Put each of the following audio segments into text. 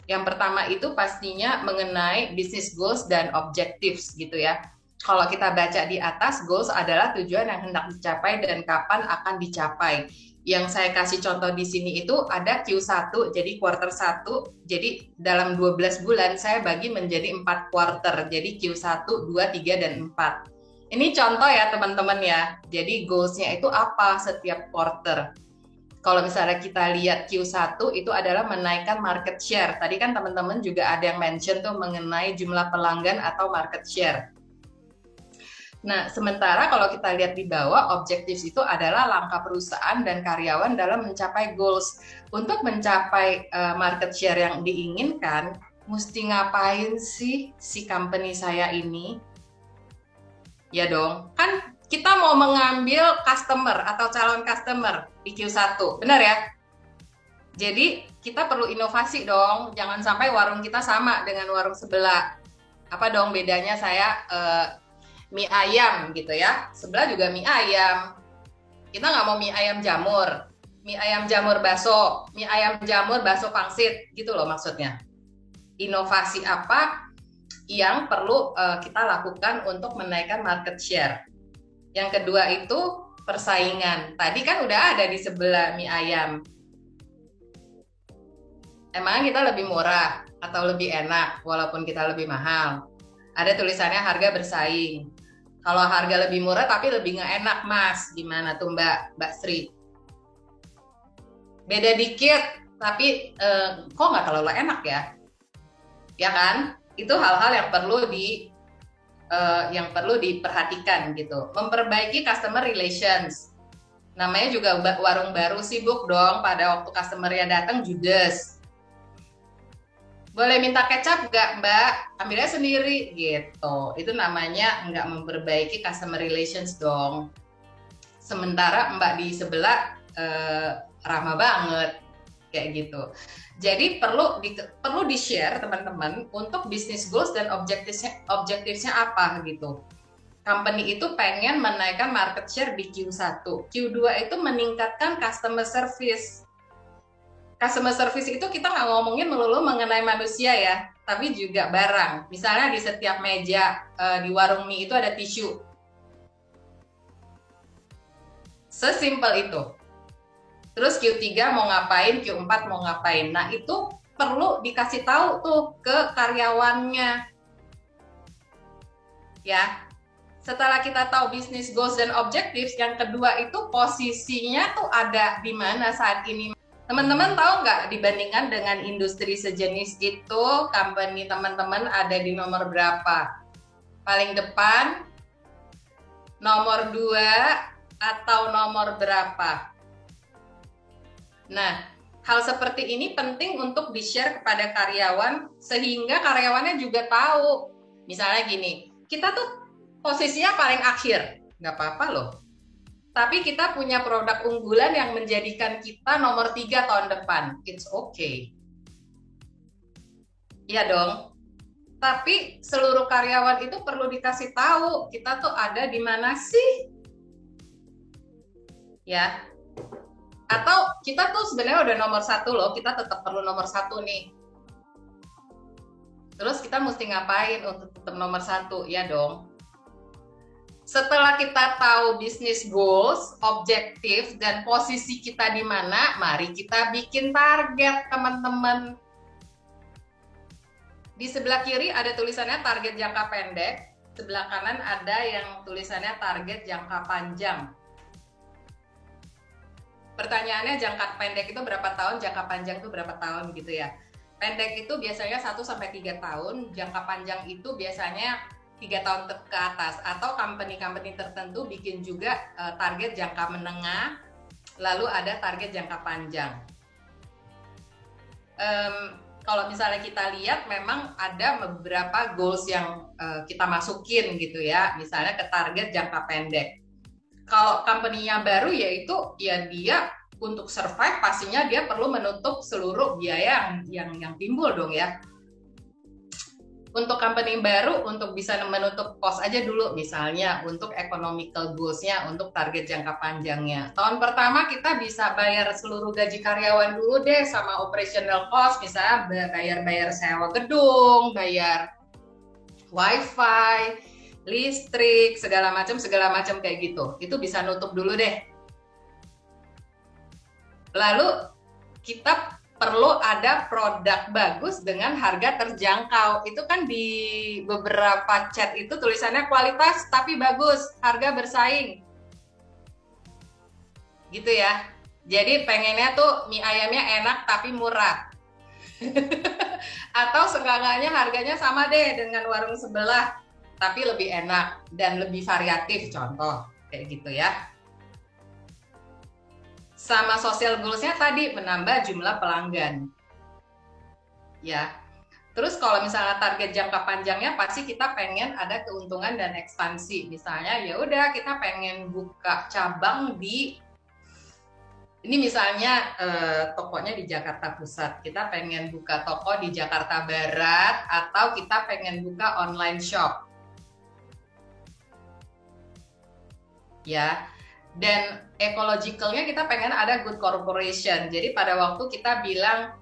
Yang pertama itu pastinya mengenai business goals dan objectives gitu ya. Kalau kita baca di atas, goals adalah tujuan yang hendak dicapai dan kapan akan dicapai. Yang saya kasih contoh di sini itu ada Q1, jadi quarter 1. Jadi dalam 12 bulan saya bagi menjadi 4 quarter. Jadi Q1, 2, 3, dan 4. Ini contoh ya teman-teman ya. Jadi goals-nya itu apa setiap quarter. Kalau misalnya kita lihat Q1 itu adalah menaikkan market share. Tadi kan teman-teman juga ada yang mention tuh mengenai jumlah pelanggan atau market share. Nah, sementara kalau kita lihat di bawah, objektif itu adalah langkah perusahaan dan karyawan dalam mencapai goals. Untuk mencapai market share yang diinginkan, mesti ngapain sih si company saya ini? Ya dong, kan kita mau mengambil customer atau calon customer di Q1, benar ya? Jadi kita perlu inovasi dong, jangan sampai warung kita sama dengan warung sebelah. Apa dong bedanya saya mie ayam gitu ya, sebelah juga mie ayam. Kita nggak mau mie ayam jamur bakso, mie ayam jamur bakso pangsit, gitu loh maksudnya. Inovasi apa yang perlu kita lakukan untuk menaikkan market share. Yang kedua itu persaingan. Tadi kan udah ada di sebelah mie ayam. Emang kita lebih murah atau lebih enak walaupun kita lebih mahal? Ada tulisannya harga bersaing. Kalau harga lebih murah tapi lebih nggak enak mas, gimana tuh Mbak Sri? Beda dikit tapi kok nggak terlalu enak ya? Ya kan? Itu hal-hal yang perlu diperhatikan gitu. Memperbaiki customer relations. Namanya juga warung baru, sibuk dong pada waktu customer-nya datang judes. Boleh minta kecap nggak Mbak? Ambilnya sendiri gitu. Itu namanya nggak memperbaiki customer relations dong. Sementara Mbak di sebelah ramah banget kayak gitu. Jadi perlu di-share teman-teman untuk business goals dan objektifnya apa gitu. Company itu pengen menaikkan market share di Q1. Q2 itu meningkatkan customer service. Customer service itu kita nggak ngomongin melulu mengenai manusia ya, tapi juga barang. Misalnya di setiap meja di warung mie itu ada tisu. Sesimpel itu. Terus Q3 mau ngapain, Q4 mau ngapain. Nah itu perlu dikasih tahu tuh ke karyawannya. Ya, setelah kita tahu business goals dan objectives, yang kedua itu posisinya tuh ada di mana saat ini. Teman-teman tahu nggak dibandingkan dengan industri sejenis itu, company teman-teman ada di nomor berapa? Paling depan, nomor 2, atau nomor berapa? Nah, hal seperti ini penting untuk di-share kepada karyawan, sehingga karyawannya juga tahu. Misalnya gini, kita tuh posisinya paling akhir, nggak apa-apa loh. Tapi kita punya produk unggulan yang menjadikan kita nomor 3 tahun depan. It's okay. Iya dong. Tapi seluruh karyawan itu perlu dikasih tahu, kita tuh ada di mana sih? Ya. Atau kita tuh sebenarnya udah nomor 1 loh, kita tetap perlu nomor 1 nih. Terus kita mesti ngapain untuk tetap nomor 1? Ya dong. Setelah kita tahu business goals, objektif, dan posisi kita di mana, mari kita bikin target, teman-teman. Di sebelah kiri ada tulisannya target jangka pendek, sebelah kanan ada yang tulisannya target jangka panjang. Pertanyaannya jangka pendek itu berapa tahun, jangka panjang itu berapa tahun gitu ya. Pendek itu biasanya 1-3 tahun, jangka panjang itu biasanya 3 tahun ke atas, atau company-company tertentu bikin juga target jangka menengah, lalu ada target jangka panjang. Kalau misalnya kita lihat memang ada beberapa goals yang kita masukin gitu ya, misalnya ke target jangka pendek. Kalau company-nya baru yaitu ya dia untuk survive pastinya dia perlu menutup seluruh biaya yang timbul dong ya. Untuk company baru, untuk bisa menutup cost aja dulu, misalnya untuk economical goals-nya, untuk target jangka panjangnya. Tahun pertama kita bisa bayar seluruh gaji karyawan dulu deh, sama operational cost, misalnya bayar sewa gedung, bayar wifi, listrik, segala macam kayak gitu. Itu bisa nutup dulu deh. Lalu kita perlu ada produk bagus dengan harga terjangkau. Itu kan di beberapa chat itu tulisannya kualitas tapi bagus, harga bersaing. Gitu ya. Jadi pengennya tuh mie ayamnya enak tapi murah. Atau seenggaknya harganya sama deh dengan warung sebelah, tapi lebih enak dan lebih variatif, contoh. Kayak gitu ya. Sama social goals-nya tadi menambah jumlah pelanggan. Ya. Terus kalau misalnya target jangka panjangnya pasti kita pengen ada keuntungan dan ekspansi. Misalnya ya udah kita pengen buka cabang di ini misalnya tokonya di Jakarta Pusat. Kita pengen buka toko di Jakarta Barat atau kita pengen buka online shop. Ya. Dan ecologicalnya kita pengen ada good corporation. Jadi pada waktu kita bilang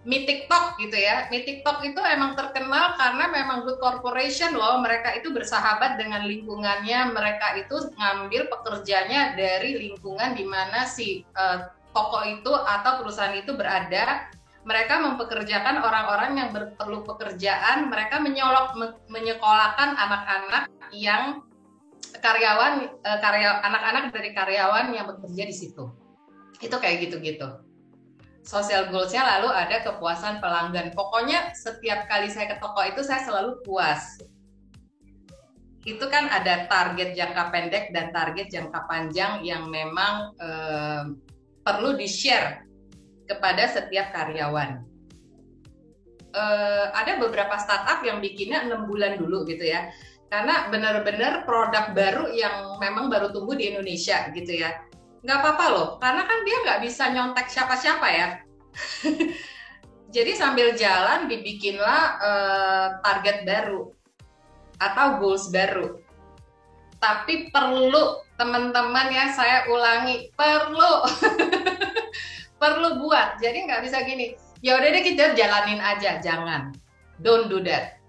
mie TikTok gitu ya, mie TikTok itu emang terkenal karena memang good corporation loh. Mereka itu bersahabat dengan lingkungannya, mereka itu ngambil pekerjanya dari lingkungan di mana si toko itu atau perusahaan itu berada. Mereka mempekerjakan orang-orang yang perlu pekerjaan, mereka menyekolahkan anak-anak yang anak-anak dari karyawan yang bekerja di situ. Itu kayak gitu-gitu. Social goals-nya lalu ada kepuasan pelanggan. Pokoknya setiap kali saya ke toko itu saya selalu puas. Itu kan ada target jangka pendek dan target jangka panjang yang memang perlu di-share kepada setiap karyawan. Ada beberapa startup yang bikinnya 6 bulan dulu gitu ya. Karena benar-benar produk baru yang memang baru tumbuh di Indonesia gitu ya. Nggak apa-apa loh, karena kan dia nggak bisa nyontek siapa-siapa ya. Jadi sambil jalan dibikinlah target baru atau goals baru. Tapi perlu teman-teman ya, saya ulangi, perlu buat. Jadi nggak bisa gini, ya udah deh kita jalanin aja, jangan. Don't do that.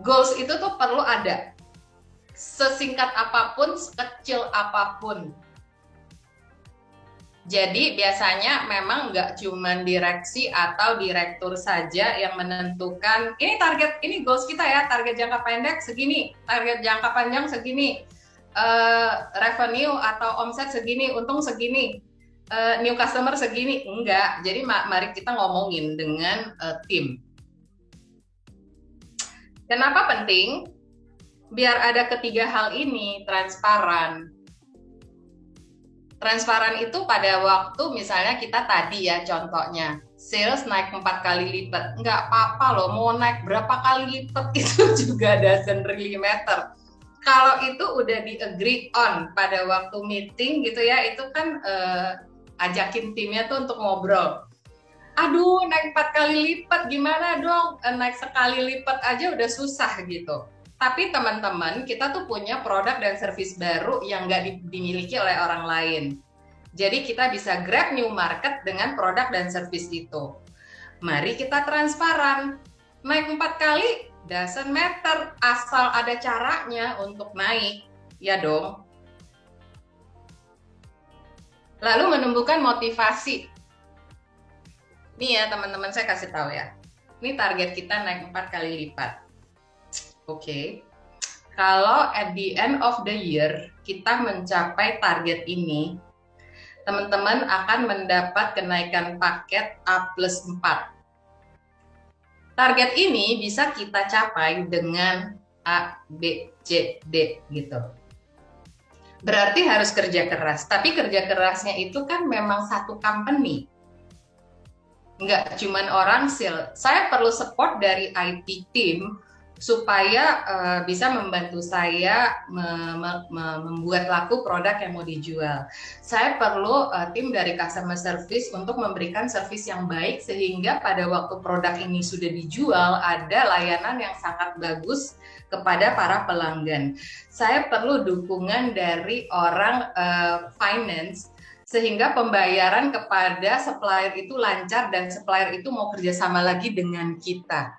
Goals itu tuh perlu ada, sesingkat apapun, sekecil apapun. Jadi biasanya memang nggak cuma direksi atau direktur saja yang menentukan ini target, ini goals kita ya, target jangka pendek segini, target jangka panjang segini, revenue atau omset segini, untung segini, new customer segini, enggak. Jadi mari kita ngomongin dengan tim. Kenapa penting? Biar ada ketiga hal ini, transparan. Transparan itu pada waktu misalnya kita tadi ya contohnya, sales naik 4 kali lipat. Nggak apa-apa loh, mau naik berapa kali lipat itu juga doesn't really matter. Kalau itu udah di-agree on pada waktu meeting gitu ya, itu kan ajakin timnya tuh untuk ngobrol. Aduh, naik 4 kali lipat, gimana dong? Naik sekali lipat aja udah susah gitu. Tapi teman-teman, kita tuh punya produk dan service baru yang nggak dimiliki oleh orang lain. Jadi kita bisa grab new market dengan produk dan service itu. Mari kita transparan. Naik 4 kali, doesn't matter. Asal ada caranya untuk naik. Ya dong. Lalu menumbuhkan motivasi. Nih ya teman-teman, saya kasih tahu ya. Ini target kita naik 4 kali lipat. Oke. Kalau at the end of the year kita mencapai target ini, teman-teman akan mendapat kenaikan paket A+4. Target ini bisa kita capai dengan A, B, C, D gitu. Berarti harus kerja keras. Tapi kerja kerasnya itu kan memang satu company. Nggak cuman orang sales. Saya perlu support dari IT team supaya bisa membantu saya membuat laku produk yang mau dijual. Saya perlu tim dari customer service untuk memberikan service yang baik sehingga pada waktu produk ini sudah dijual ada layanan yang sangat bagus kepada para pelanggan. Saya perlu dukungan dari orang finance sehingga pembayaran kepada supplier itu lancar dan supplier itu mau kerjasama lagi dengan kita.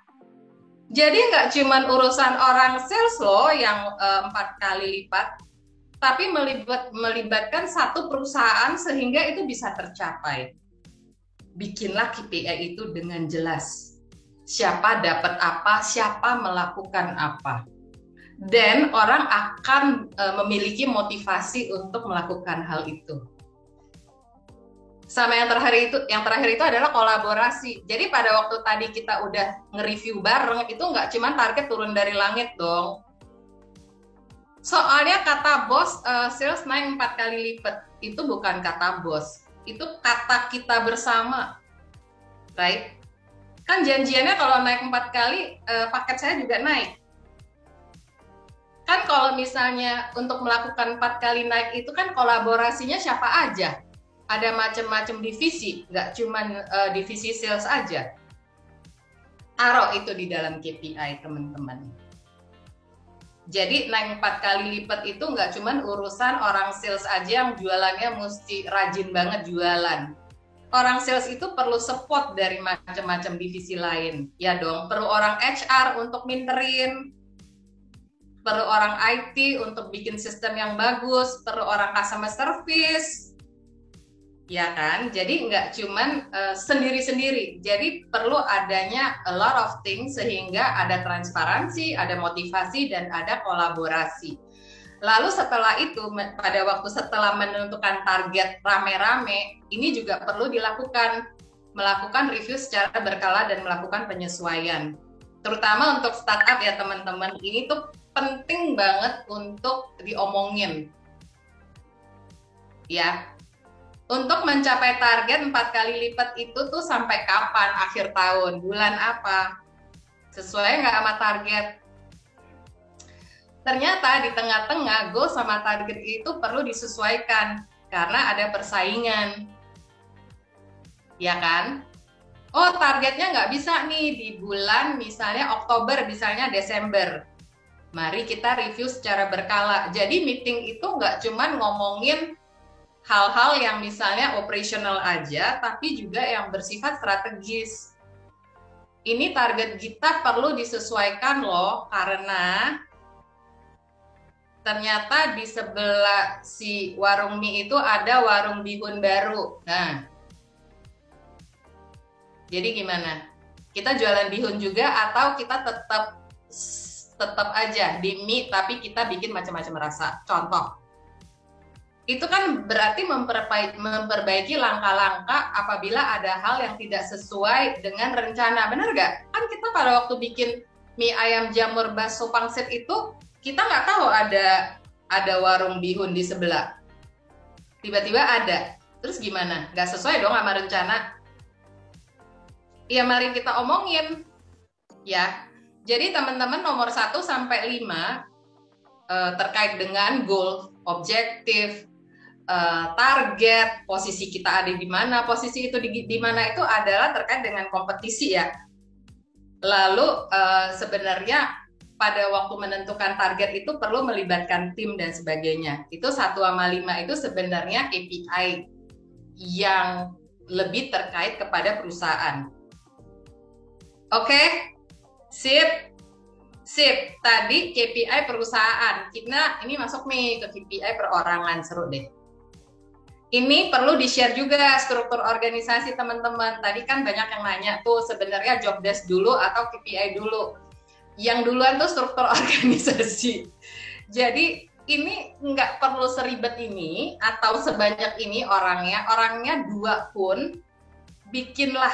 Jadi nggak cuma urusan orang sales loh yang 4 kali lipat, tapi melibatkan satu perusahaan sehingga itu bisa tercapai. Bikinlah KPI itu dengan jelas. Siapa dapat apa, siapa melakukan apa. Dan orang akan memiliki motivasi untuk melakukan hal itu. Sama yang terakhir itu adalah kolaborasi. Jadi pada waktu tadi kita udah nge-review bareng, itu nggak cuma target turun dari langit dong. Soalnya kata bos, sales naik 4 kali lipat. Itu bukan kata bos, itu kata kita bersama. Right? Kan janjiannya kalau naik 4 kali, paket saya juga naik. Kan kalau misalnya untuk melakukan 4 kali naik itu kan kolaborasinya siapa aja? Ada macam-macam divisi, nggak cuma divisi sales aja. Taruh itu di dalam KPI teman-teman. Jadi naik 4 kali lipat itu nggak cuma urusan orang sales aja yang jualannya mesti rajin banget jualan. Orang sales itu perlu support dari macam-macam divisi lain. Ya dong, perlu orang HR untuk minterin, perlu orang IT untuk bikin sistem yang bagus, perlu orang customer service, ya kan? Jadi nggak cuman sendiri-sendiri. Jadi perlu adanya a lot of things sehingga ada transparansi, ada motivasi, dan ada kolaborasi. Lalu setelah itu, pada waktu setelah menentukan target rame-rame, ini juga perlu melakukan review secara berkala dan melakukan penyesuaian. Terutama untuk startup ya teman-teman, ini tuh penting banget untuk diomongin. Ya. Untuk mencapai target 4 kali lipat itu tuh sampai kapan? Akhir tahun, bulan apa? Sesuai nggak sama target? Ternyata di tengah-tengah goal sama target itu perlu disesuaikan karena ada persaingan. Ya kan? Oh, targetnya nggak bisa nih di bulan misalnya Oktober, misalnya Desember. Mari kita review secara berkala. Jadi meeting itu nggak cuma ngomongin hal-hal yang misalnya operasional aja, tapi juga yang bersifat strategis. Ini target kita perlu disesuaikan loh, karena ternyata di sebelah si warung mie itu ada warung bihun baru. Nah, jadi gimana? Kita jualan bihun juga atau kita tetap aja di mie, tapi kita bikin macam-macam rasa? Contoh. Itu kan berarti memperbaiki langkah-langkah apabila ada hal yang tidak sesuai dengan rencana, benar nggak? Kan kita pada waktu bikin mie ayam jamur bakso pangsit itu, kita nggak tahu ada warung bihun di sebelah. Tiba-tiba ada, terus gimana? Nggak sesuai dong sama rencana. Ya mari kita omongin, ya. Jadi teman-teman nomor 1 sampai 5 terkait dengan goal, objektif, target, posisi kita ada di mana, posisi itu di mana itu adalah terkait dengan kompetisi ya. Lalu sebenarnya pada waktu menentukan target itu perlu melibatkan tim dan sebagainya. Itu 1 sama 5 itu sebenarnya KPI yang lebih terkait kepada perusahaan. Oke, sip. Tadi KPI perusahaan. Kita ini masuk nih ke KPI perorangan, seru deh. Ini perlu di-share juga struktur organisasi teman-teman. Tadi kan banyak yang nanya tuh sebenarnya job desk dulu atau KPI dulu. Yang duluan tuh struktur organisasi. Jadi ini nggak perlu seribet ini atau sebanyak ini orangnya 2 pun bikinlah.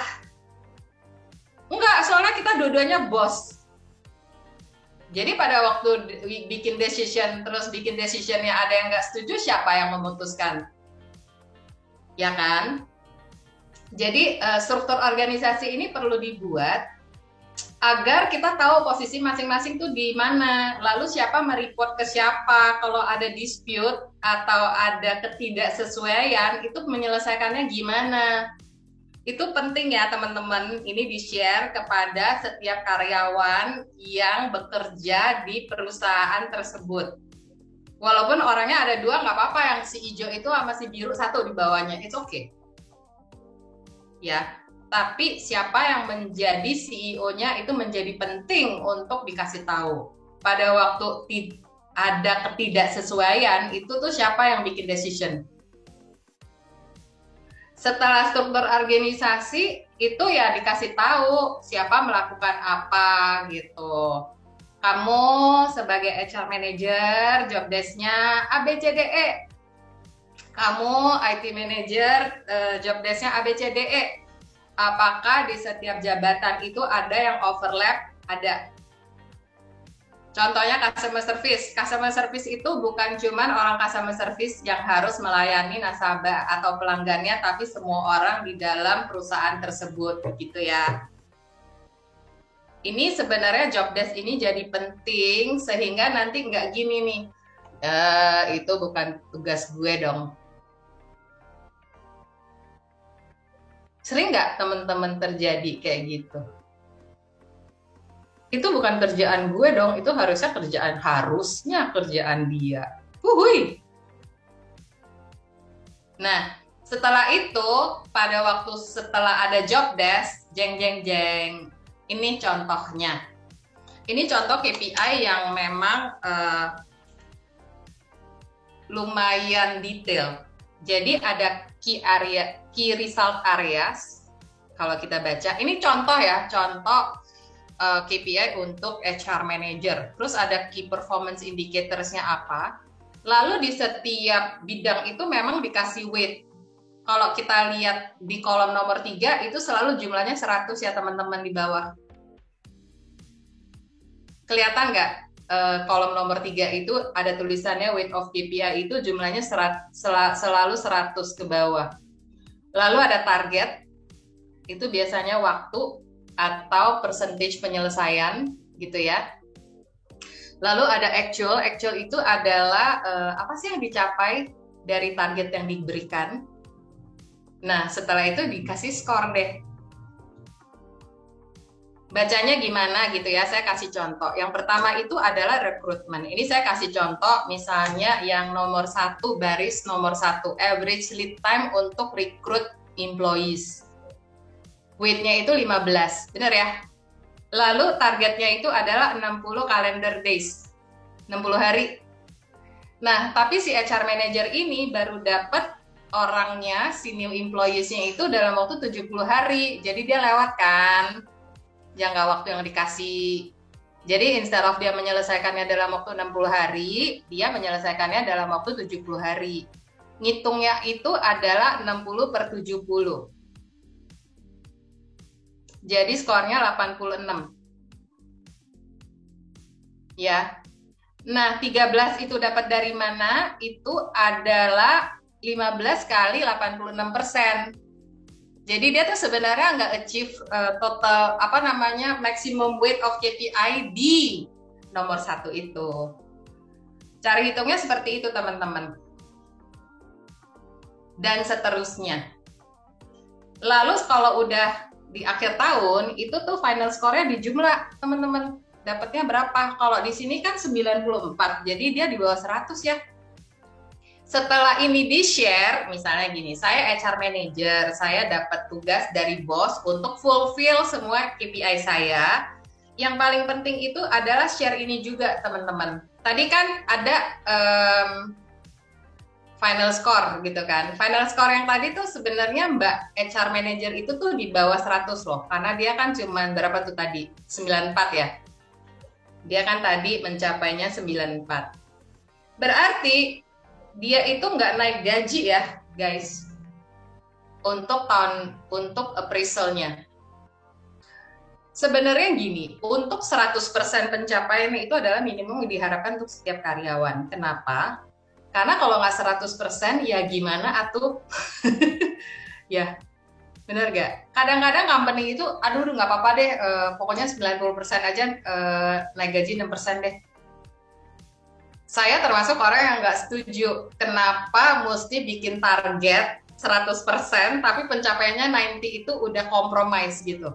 Enggak, soalnya kita dua-duanya bos. Jadi pada waktu bikin decisionnya ada yang nggak setuju, siapa yang memutuskan? Ya kan? Jadi struktur organisasi ini perlu dibuat agar kita tahu posisi masing-masing tuh di mana, lalu siapa mereport ke siapa kalau ada dispute atau ada ketidaksesuaian, itu menyelesaikannya gimana. Itu penting ya teman-teman, ini di-share kepada setiap karyawan yang bekerja di perusahaan tersebut. Walaupun orangnya ada dua, nggak apa-apa, yang si hijau itu sama si biru satu di bawahnya, it's okay. Ya, tapi siapa yang menjadi CEO-nya itu menjadi penting untuk dikasih tahu. Pada waktu ada ketidaksesuaian, itu tuh siapa yang bikin decision. Setelah struktur organisasi, itu ya dikasih tahu siapa melakukan apa gitu. Kamu sebagai HR manager, job desk-nya A, B, C, D, E. Kamu IT manager, job desk-nya A, B, C, D, E. Apakah di setiap jabatan itu ada yang overlap? Ada. Contohnya customer service. Customer service itu bukan cuman orang customer service yang harus melayani nasabah atau pelanggannya, tapi semua orang di dalam perusahaan tersebut, gitu ya. Ini sebenarnya job desk ini jadi penting sehingga nanti nggak gini nih, itu bukan tugas gue dong. Sering nggak teman-teman terjadi kayak gitu? Itu bukan kerjaan gue dong, itu harusnya kerjaan dia. Wuhui. Nah, setelah itu, pada waktu setelah ada job desk, jeng jeng jeng, ini contohnya. Ini contoh KPI yang memang lumayan detail. Jadi ada key result areas. Kalau kita baca, ini contoh ya, contoh KPI untuk HR manager. Terus ada key performance indicators-nya apa. Lalu di setiap bidang itu memang dikasih weight. Kalau kita lihat di kolom nomor 3 itu selalu jumlahnya 100 ya teman-teman di bawah. Kelihatan nggak? Kolom nomor 3 itu ada tulisannya weight of KPI itu jumlahnya selalu 100 ke bawah. Lalu ada target, itu biasanya waktu atau percentage penyelesaian gitu ya. Lalu ada actual itu adalah apa sih yang dicapai dari target yang diberikan. Nah setelah itu dikasih skor deh. Bacanya gimana gitu ya, saya kasih contoh. Yang pertama itu adalah rekrutmen. Ini saya kasih contoh, misalnya yang nomor 1, baris nomor 1, average lead time untuk recruit employees. Weight-nya itu 15, benar ya? Lalu targetnya itu adalah 60 calendar days, 60 hari. Nah, tapi si HR manager ini baru dapat orangnya, si new employees-nya itu dalam waktu 70 hari. Jadi dia lewat kan jangka waktu yang dikasih. Jadi instead of dia menyelesaikannya dalam waktu 60 hari, dia menyelesaikannya dalam waktu 70 hari. Ngitungnya itu adalah 60 per 70. Jadi skornya 86. Ya. Nah, 13 itu dapat dari mana? Itu adalah 15 kali 86%. Jadi dia tuh sebenarnya nggak achieve total maximum weight of KPI di nomor 1 itu. Cara hitungnya seperti itu teman-teman. Dan seterusnya. Lalu kalau udah di akhir tahun itu tuh final score-nya dijumlah teman-teman. Dapatnya berapa? Kalau di sini kan 94. Jadi dia di bawah 100 ya. Setelah ini di-share, misalnya gini, saya HR manager, saya dapat tugas dari bos untuk fulfill semua KPI saya. Yang paling penting itu adalah share ini juga, teman-teman. Tadi kan ada final score gitu kan. Final score yang tadi tuh sebenarnya Mbak HR manager itu tuh di bawah 100 loh. Karena dia kan cuma berapa tuh tadi? 94 ya. Dia kan tadi mencapainya 94. Berarti dia itu nggak naik gaji ya guys untuk appraisalnya. Sebenarnya gini, untuk 100% pencapaian itu adalah minimum yang diharapkan untuk setiap karyawan. Kenapa? Karena kalau nggak 100% ya gimana atuh? Ya, Bener gak? Kadang-kadang company itu, aduh nggak apa-apa deh, pokoknya 90% aja naik gaji 6% deh. Saya termasuk orang yang nggak setuju. Kenapa mesti bikin target 100%, tapi pencapaiannya 90 itu udah compromise gitu.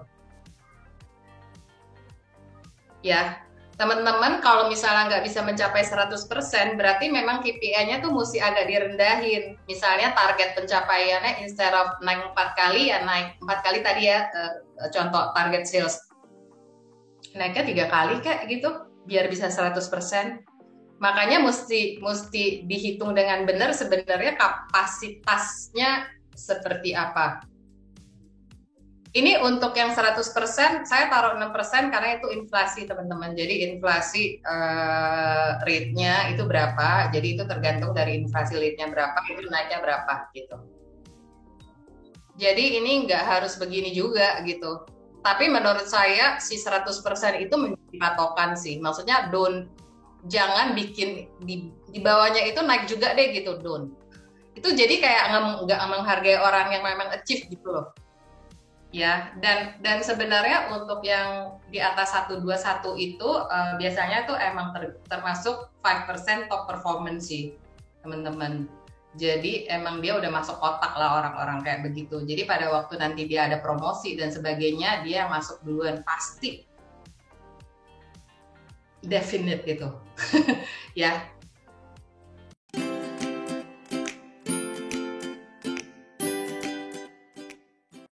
Ya, teman-teman kalau misalnya nggak bisa mencapai 100%, berarti memang KPI-nya tuh mesti agak direndahin. Misalnya target pencapaiannya instead of naik 4 kali, ya naik 4 kali tadi ya, contoh target sales. Naiknya 3 kali kayak gitu, biar bisa 100%. Makanya mesti dihitung dengan benar sebenarnya kapasitasnya seperti apa. Ini untuk yang 100%, saya taruh 6% karena itu inflasi, teman-teman. Jadi inflasi rate-nya itu berapa, jadi itu tergantung dari inflasi rate-nya berapa, itu naiknya berapa, gitu. Jadi ini nggak harus begini juga, gitu. Tapi menurut saya, si 100% itu menjadi patokan sih. Maksudnya, jangan bikin, di bawahnya itu naik juga deh, gitu, Itu jadi kayak nggak menghargai orang yang memang achieve, gitu loh. Ya, dan sebenarnya untuk yang di atas 121 itu biasanya tuh emang termasuk 5% top performance sih, teman-teman. Jadi emang dia udah masuk kotak lah orang-orang kayak begitu. Jadi pada waktu nanti dia ada promosi dan sebagainya, dia masuk duluan pasti. Definite gitu. Ya,